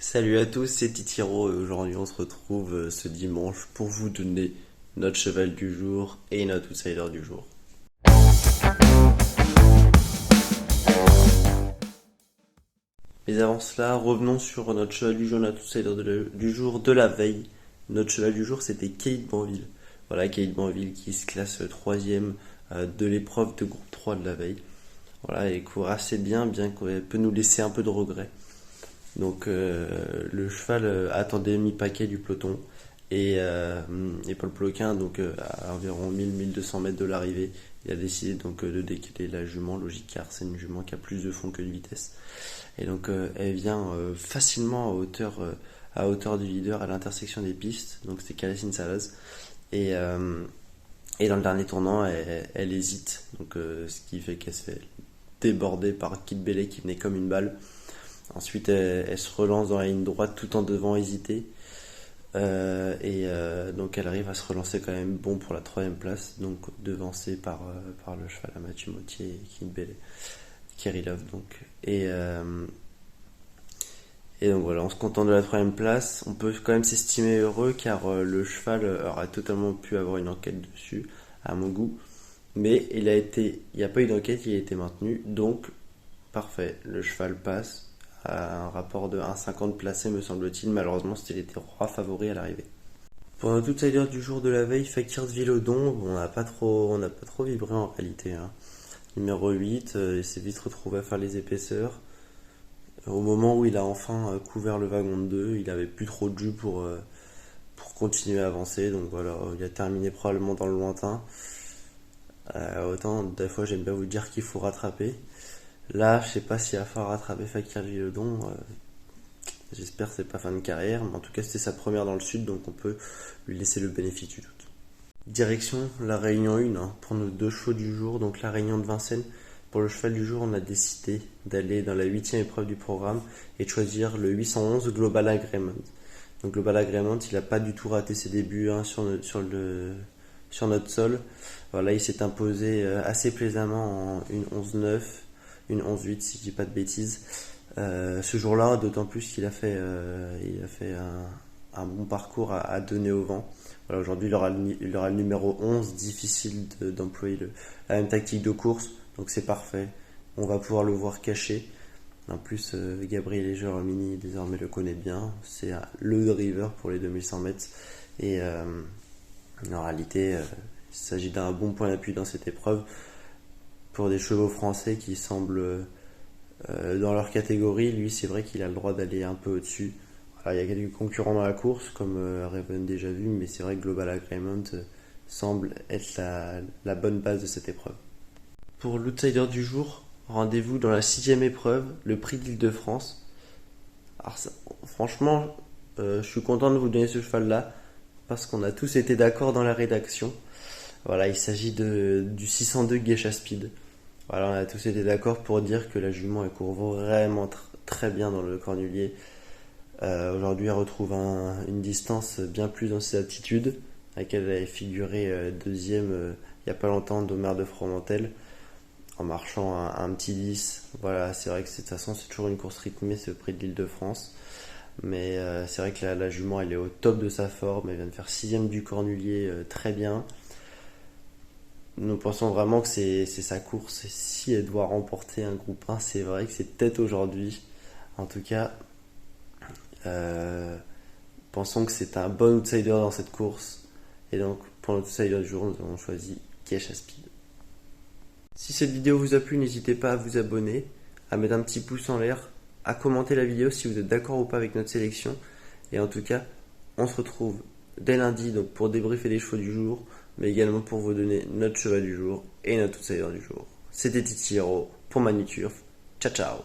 Salut à tous, c'est Titiro et aujourd'hui on se retrouve ce dimanche pour vous donner notre cheval du jour et notre outsider du jour. Mais avant cela, revenons sur notre cheval du jour, notre outsider du jour de la veille. Notre cheval du jour c'était Kate Banville. Voilà, Kate Banville qui se classe troisième de l'épreuve de groupe 3 de la veille. Voilà, elle court assez bien qu'elle peut nous laisser un peu de regret. Donc le cheval attendait mi-paquet du peloton et Paul Ploquin, donc à environ 1000-1200 mètres de l'arrivée, il a décidé donc de décaler la jument, logique car c'est une jument qui a plus de fond que de vitesse. Et donc elle vient facilement à hauteur du leader à l'intersection des pistes, donc c'était Calacine Salaz. Et, euh, et dans le dernier tournant, elle hésite, donc ce qui fait qu'elle se fait déborder par Kit Bellet qui venait comme une balle. Ensuite, elle se relance dans la ligne droite tout en devant hésiter. Donc, elle arrive à se relancer quand même bon pour la troisième place. Donc, devancée par le cheval à Mathieu Mautier et Kinbele, Kirillov. Donc. Et donc voilà, on se contente de la troisième place. On peut quand même s'estimer heureux car le cheval aurait totalement pu avoir une enquête dessus, à mon goût. Mais il n'y a pas eu d'enquête, il a été maintenu. Donc, parfait, le cheval passe à un rapport de 1,50 placé, me semble-t-il. Malheureusement, c'était les rois favoris à l'arrivée. Pour notre outsider du jour de la veille, Fakir Vilodon, on n'a pas trop vibré en réalité, hein. Numéro 8, il s'est vite retrouvé à faire les épaisseurs. Au moment où il a enfin couvert le wagon de 2, il avait plus trop de jus pour continuer à avancer. Donc voilà, il a terminé probablement dans le lointain. Autant, des fois, j'aime bien vous dire qu'il faut rattraper. Là, je sais pas s'il va falloir rattraper Fakir Vilodon. J'espère que c'est pas fin de carrière, mais en tout cas c'était sa première dans le sud, donc on peut lui laisser le bénéfice du doute. Direction la Réunion 1, hein, pour nos deux chevaux du jour, donc la Réunion de Vincennes. Pour le cheval du jour, on a décidé d'aller dans la 8e épreuve du programme et de choisir le 811 Global Agreement. Donc Global Agreement, il n'a pas du tout raté ses débuts, hein, sur notre sol. Voilà, il s'est imposé assez plaisamment en une 11-9, une 11-8 si je dis pas de bêtises. Ce jour-là, d'autant plus il a fait un bon parcours à donner au vent. Voilà, aujourd'hui, il aura le numéro 11, difficile d'employer la même tactique de course, donc c'est parfait. On va pouvoir le voir caché. En plus, Gabriel Germini désormais le connaît bien. C'est le driver pour les 2100 mètres. Et en réalité, il s'agit d'un bon point d'appui dans cette épreuve pour des chevaux français qui semblent dans leur catégorie. Lui, c'est vrai qu'il a le droit d'aller un peu au-dessus. Voilà, il y a quelques concurrents dans la course, comme Raven déjà vu, mais c'est vrai que Global Agreement semble être la bonne base de cette épreuve. Pour l'outsider du jour, rendez-vous dans la 6e épreuve, le prix d'Île-de-France. Alors franchement, je suis content de vous donner ce cheval-là, parce qu'on a tous été d'accord dans la rédaction. Voilà, il s'agit du 602 Geisha Speed. Voilà, on a tous été d'accord pour dire que la jument elle court vraiment très bien dans le cornulier. Aujourd'hui, elle retrouve une distance bien plus dans ses aptitudes, à laquelle elle avait figuré deuxième il n'y a pas longtemps d'Omer de Fromentel, en marchant un petit 10. Voilà, c'est vrai que de toute façon, c'est toujours une course rythmée, ce prix de l'Île-de-France. Mais c'est vrai que la jument, elle est au top de sa forme. Elle vient de faire 6ème du cornulier, très bien. Nous pensons vraiment que c'est sa course. Et si elle doit remporter un groupe 1, c'est vrai que c'est peut-être aujourd'hui. En tout cas, pensons que c'est un bon outsider dans cette course. Et donc, pour notre outsider du jour, nous avons choisi Geisha Speed. Si cette vidéo vous a plu, n'hésitez pas à vous abonner, à mettre un petit pouce en l'air, à commenter la vidéo si vous êtes d'accord ou pas avec notre sélection. Et en tout cas, on se retrouve dès lundi donc pour débriefer les chevaux du jour, mais également pour vous donner notre cheval du jour et notre outsider du jour. C'était Titi Hero pour Manu Turf. Ciao ciao.